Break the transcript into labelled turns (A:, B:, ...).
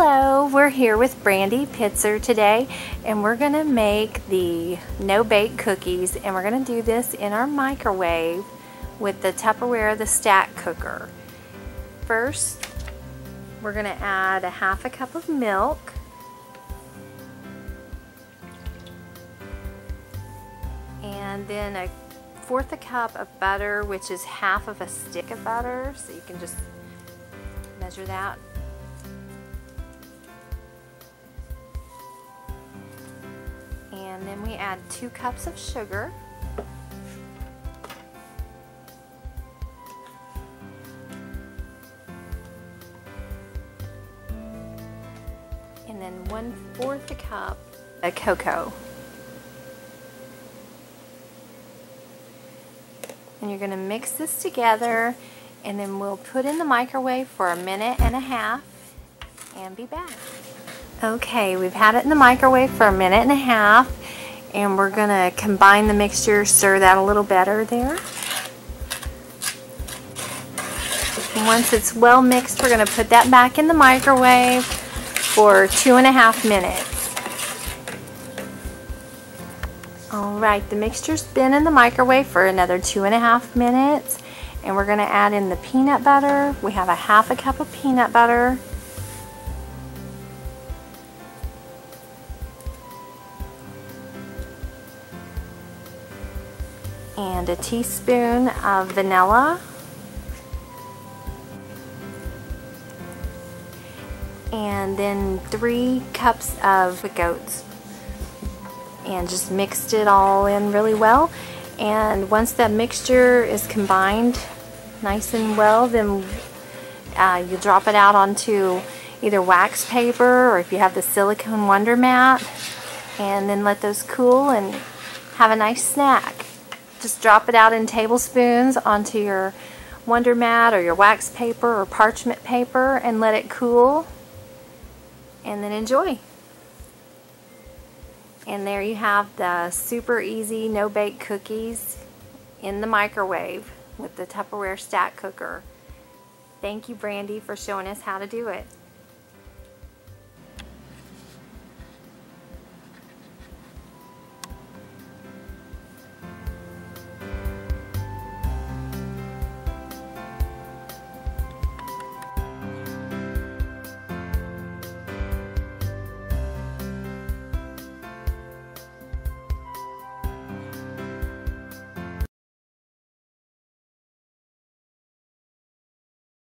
A: Hello, we're here with Brandy Pitzer today, and we're going to make the no-bake cookies, and we're going to do this in our microwave with the Tupperware, the stack cooker. First, we're going to add a half a cup of milk, and then a fourth a cup of butter, which is half of a stick of butter, so you can just measure that. And then we add 2 cups of sugar. And then 1/4 a cup of cocoa. And you're going to mix this together, and then we'll put in the microwave for 1.5 minutes and be back. Okay, we've had it in the microwave for 1.5 minutes, and we're going to combine the mixture, stir that a little better there. And once it's well mixed, we're going to put that back in the microwave for 2.5 minutes. Alright, the mixture's been in the microwave for another 2.5 minutes, and we're going to add in the peanut butter. We have a half a cup of peanut butter. And a teaspoon of vanilla, and then 3 cups of oats, and just mixed it all in really well. And once that mixture is combined nice and well, then you drop it out onto either wax paper, or if you have the silicone Wonder Mat, and then let those cool and have a nice snack. Just drop it out in tablespoons onto your Wonder Mat or your wax paper or parchment paper and let it cool, and then enjoy. And there you have the super easy no-bake cookies in the microwave with the Tupperware stack cooker. Thank you, Brandy, for showing us how to do it.